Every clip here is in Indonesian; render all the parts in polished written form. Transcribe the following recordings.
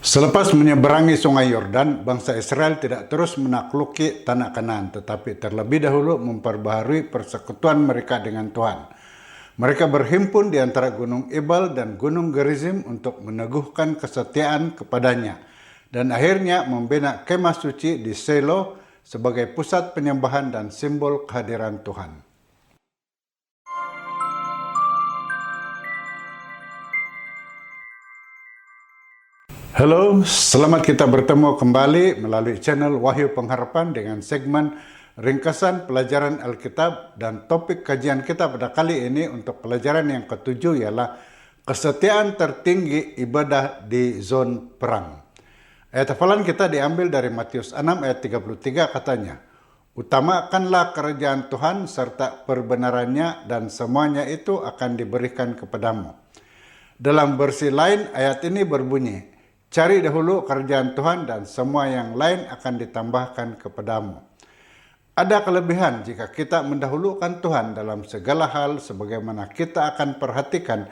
Selepas menyeberangi sungai Yordan, bangsa Israel tidak terus menakluki tanah Kanaan, tetapi terlebih dahulu memperbaharui persekutuan mereka dengan Tuhan. Mereka berhimpun di antara Gunung Ebal dan Gunung Gerizim untuk meneguhkan kesetiaan kepadanya, dan akhirnya membina kemah suci di Selo sebagai pusat penyembahan dan simbol kehadiran Tuhan. Halo, selamat kita bertemu kembali melalui channel Wahyu Pengharapan dengan segmen ringkasan pelajaran Alkitab, dan topik kajian kita pada kali ini untuk pelajaran yang ketujuh ialah kesetiaan tertinggi ibadah di zona perang. Ayat hafalan kita diambil dari Matius 6 ayat 33, katanya, "Utamakanlah kerajaan Tuhan serta perbenarannya, dan semuanya itu akan diberikan kepadamu." Dalam versi lain ayat ini berbunyi, "Cari dahulu kerajaan Tuhan dan semua yang lain akan ditambahkan kepadamu." Ada kelebihan jika kita mendahulukan Tuhan dalam segala hal, sebagaimana kita akan perhatikan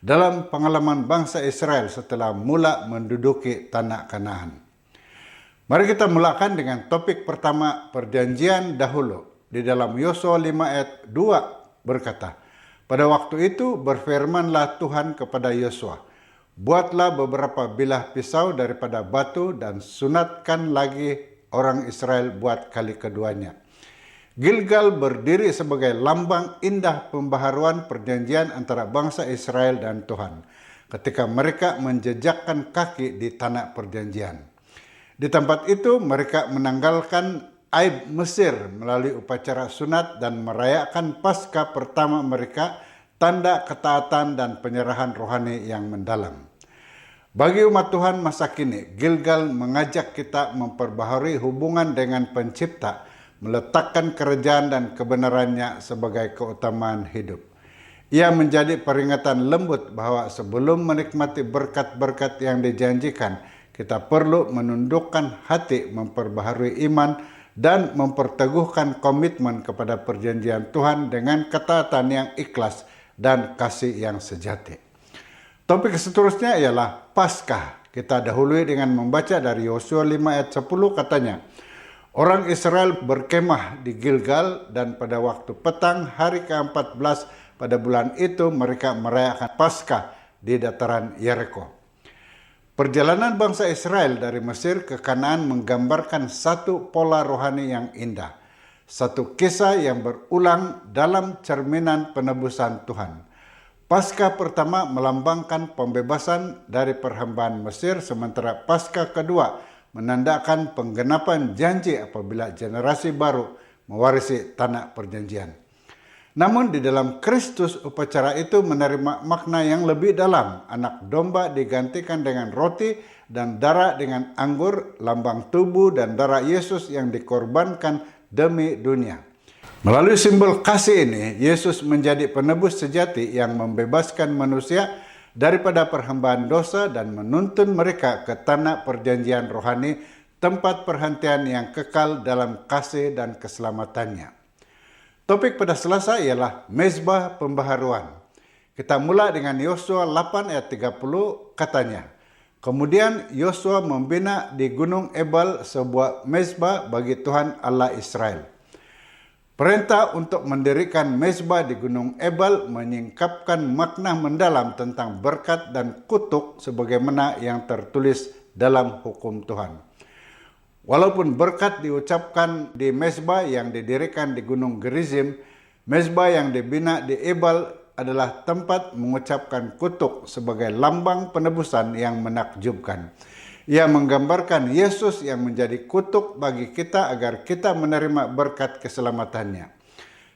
dalam pengalaman bangsa Israel setelah mula menduduki tanah Kanaan. Mari kita mulakan dengan topik pertama, perjanjian dahulu. Di dalam Yosua 5 ayat 2 berkata, "Pada waktu itu berfirmanlah Tuhan kepada Yosua, buatlah beberapa bilah pisau daripada batu dan sunatkan lagi orang Israel buat kali keduanya." Gilgal berdiri sebagai lambang indah pembaharuan perjanjian antara bangsa Israel dan Tuhan ketika mereka menjejakkan kaki di tanah perjanjian. Di tempat itu mereka menanggalkan aib Mesir melalui upacara sunat dan merayakan Paskah pertama mereka, tanda ketaatan dan penyerahan rohani yang mendalam. Bagi umat Tuhan masa kini, Gilgal mengajak kita memperbaharui hubungan dengan Pencipta, meletakkan kerajaan dan kebenarannya sebagai keutamaan hidup. Ia menjadi peringatan lembut bahwa sebelum menikmati berkat-berkat yang dijanjikan, kita perlu menundukkan hati, memperbaharui iman, dan memperteguhkan komitmen kepada perjanjian Tuhan dengan ketaatan yang ikhlas dan kasih yang sejati. Topik seterusnya ialah Paskah. Kita dahului dengan membaca dari Yosua 5 ayat 10, katanya, "Orang Israel berkemah di Gilgal, dan pada waktu petang hari ke-14 pada bulan itu mereka merayakan Paskah di dataran Yeriko." Perjalanan bangsa Israel dari Mesir ke Kanaan menggambarkan satu pola rohani yang indah, satu kisah yang berulang dalam cerminan penebusan Tuhan. Paskah pertama melambangkan pembebasan dari perhambaan Mesir, sementara Paskah kedua menandakan penggenapan janji apabila generasi baru mewarisi tanah perjanjian. Namun di dalam Kristus, upacara itu menerima makna yang lebih dalam. Anak domba digantikan dengan roti dan darah dengan anggur, lambang tubuh dan darah Yesus yang dikorbankan demi dunia. Melalui simbol kasih ini, Yesus menjadi penebus sejati yang membebaskan manusia daripada perhambaan dosa dan menuntun mereka ke tanah perjanjian rohani, tempat perhentian yang kekal dalam kasih dan keselamatannya. Topik pada Selasa ialah mezbah pembaharuan. Kita mula dengan Yosua 8 ayat 30, katanya, "Kemudian Yosua membina di Gunung Ebal sebuah mezbah bagi Tuhan Allah Israel." Perintah untuk mendirikan mezbah di Gunung Ebal menyingkapkan makna mendalam tentang berkat dan kutuk sebagaimana yang tertulis dalam hukum Tuhan. Walaupun berkat diucapkan di mezbah yang didirikan di Gunung Gerizim, mezbah yang dibina di Ebal adalah tempat mengucapkan kutuk sebagai lambang penebusan yang menakjubkan. Ia menggambarkan Yesus yang menjadi kutuk bagi kita agar kita menerima berkat keselamatannya.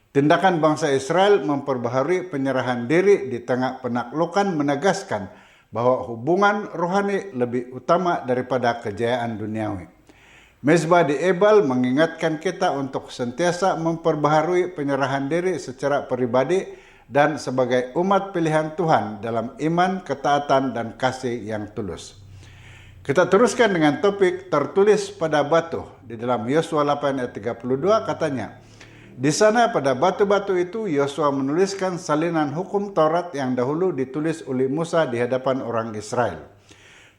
Tindakan bangsa Israel memperbaharui penyerahan diri di tengah penaklukan menegaskan bahwa hubungan rohani lebih utama daripada kejayaan duniawi. Mezbah di Ebal mengingatkan kita untuk sentiasa memperbaharui penyerahan diri secara pribadi dan sebagai umat pilihan Tuhan dalam iman, ketaatan, dan kasih yang tulus. Kita teruskan dengan topik tertulis pada batu. Di dalam Yosua 8 ayat 32, katanya, "Di sana pada batu-batu itu Yosua menuliskan salinan hukum Taurat yang dahulu ditulis oleh Musa di hadapan orang Israel.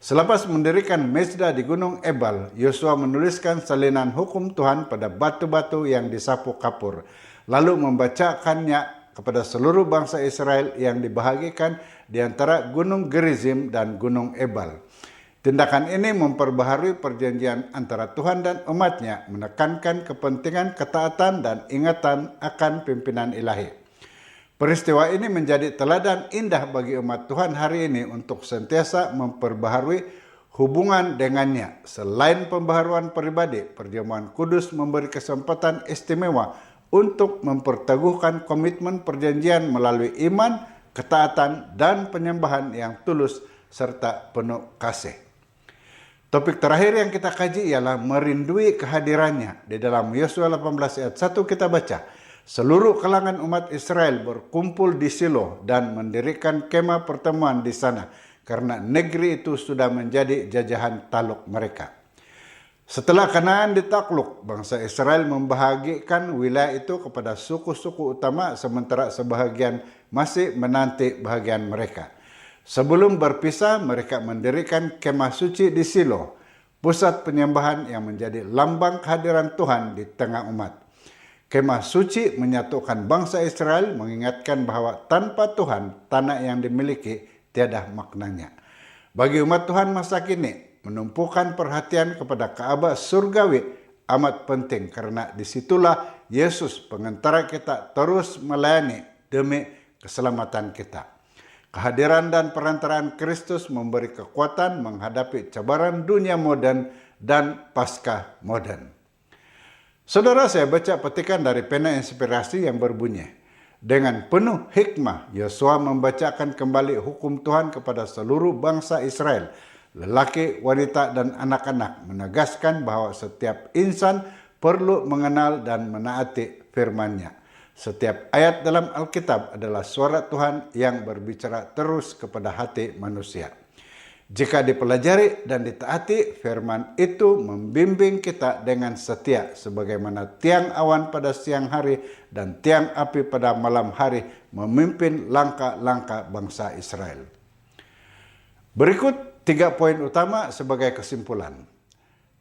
Selepas mendirikan mezda di Gunung Ebal, Yosua menuliskan salinan hukum Tuhan pada batu-batu yang disapu kapur, lalu membacakannya kepada seluruh bangsa Israel yang dibahagikan di antara Gunung Gerizim dan Gunung Ebal. Tindakan ini memperbaharui perjanjian antara Tuhan dan umatnya, menekankan kepentingan ketaatan dan ingatan akan pimpinan ilahi. Peristiwa ini menjadi teladan indah bagi umat Tuhan hari ini untuk sentiasa memperbaharui hubungan dengannya. Selain pembaharuan pribadi, perjamuan kudus memberi kesempatan istimewa untuk memperteguhkan komitmen perjanjian melalui iman, ketaatan, dan penyembahan yang tulus serta penuh kasih. Topik terakhir yang kita kaji ialah merindui kehadirannya. Di dalam Yosua 18 ayat 1 kita baca, seluruh kalangan umat Israel berkumpul di Silo dan mendirikan kemah pertemuan di sana karena negeri itu sudah menjadi jajahan Taluk mereka. Setelah Kanaan ditakluk, bangsa Israel membahagikan wilayah itu kepada suku-suku utama sementara sebahagian masih menanti bahagian mereka. Sebelum berpisah, mereka mendirikan kemah suci di Silo, pusat penyembahan yang menjadi lambang kehadiran Tuhan di tengah umat. Kemah suci menyatukan bangsa Israel, mengingatkan bahwa tanpa Tuhan, tanah yang dimiliki tiada maknanya. Bagi umat Tuhan masa kini, menumpukan perhatian kepada Ka'bah surgawi amat penting karena disitulah Yesus pengantara kita terus melayani demi keselamatan kita. Kehadiran dan perantaraan Kristus memberi kekuatan menghadapi cabaran dunia modern dan pasca modern. Saudara, saya baca petikan dari pena inspirasi yang berbunyi, dengan penuh hikmah Yosua membacakan kembali hukum Tuhan kepada seluruh bangsa Israel, lelaki, wanita, dan anak-anak, menegaskan bahwa setiap insan perlu mengenal dan menaati firman-Nya. Setiap ayat dalam Alkitab adalah suara Tuhan yang berbicara terus kepada hati manusia. Jika dipelajari dan ditaati, firman itu membimbing kita dengan setia sebagaimana tiang awan pada siang hari dan tiang api pada malam hari memimpin langkah-langkah bangsa Israel. Berikut 3 poin utama sebagai kesimpulan.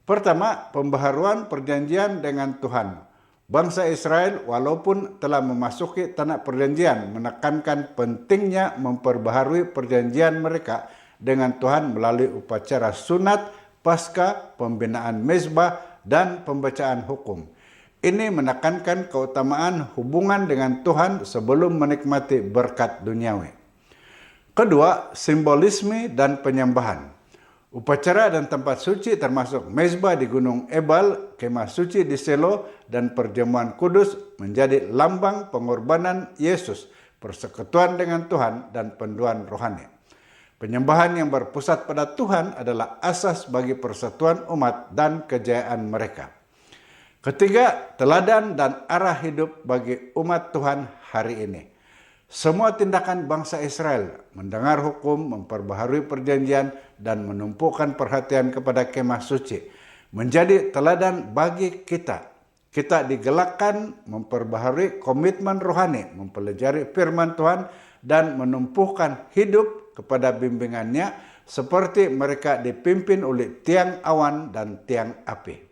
Pertama, pembaharuan perjanjian dengan Tuhan. Bangsa Israel walaupun telah memasuki tanah perjanjian menekankan pentingnya memperbaharui perjanjian mereka dengan Tuhan melalui upacara sunat, pasca, pembinaan mezbah, dan pembacaan hukum. Ini menekankan keutamaan hubungan dengan Tuhan sebelum menikmati berkat duniawi. Kedua, simbolisme dan penyembahan. Upacara dan tempat suci termasuk mezbah di Gunung Ebal, kemah suci di Selo, dan perjamuan kudus menjadi lambang pengorbanan Yesus, persekutuan dengan Tuhan, dan penduan rohani. Penyembahan yang berpusat pada Tuhan adalah asas bagi persatuan umat dan kejayaan mereka. Ketiga, teladan dan arah hidup bagi umat Tuhan hari ini. Semua tindakan bangsa Israel mendengar hukum, memperbaharui perjanjian, dan menumpukan perhatian kepada kemah suci menjadi teladan bagi kita. Kita digelakkan memperbaharui komitmen rohani, mempelajari firman Tuhan, dan menumpukan hidup kepada bimbingannya seperti mereka dipimpin oleh tiang awan dan tiang api.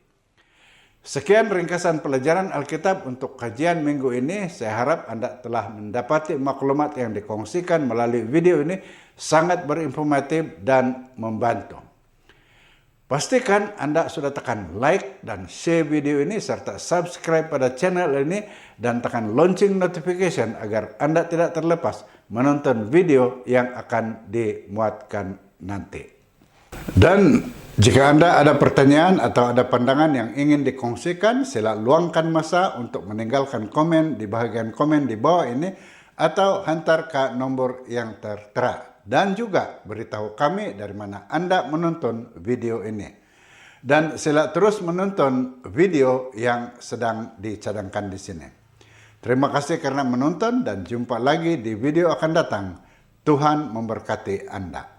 Sekian ringkasan pelajaran Alkitab untuk kajian minggu ini. Saya harap Anda telah mendapati maklumat yang dikongsikan melalui video ini sangat berinformatif dan membantu. Pastikan Anda sudah tekan like dan share video ini serta subscribe pada channel ini dan tekan lonceng notification agar Anda tidak terlepas menonton video yang akan dimuatkan nanti. Dan jika Anda ada pertanyaan atau ada pandangan yang ingin dikongsikan, sila luangkan masa untuk meninggalkan komen di bahagian komen di bawah ini atau hantar ke nomor yang tertera. Dan juga beritahu kami dari mana Anda menonton video ini. Dan sila terus menonton video yang sedang dicadangkan di sini. Terima kasih karena menonton dan jumpa lagi di video akan datang. Tuhan memberkati Anda.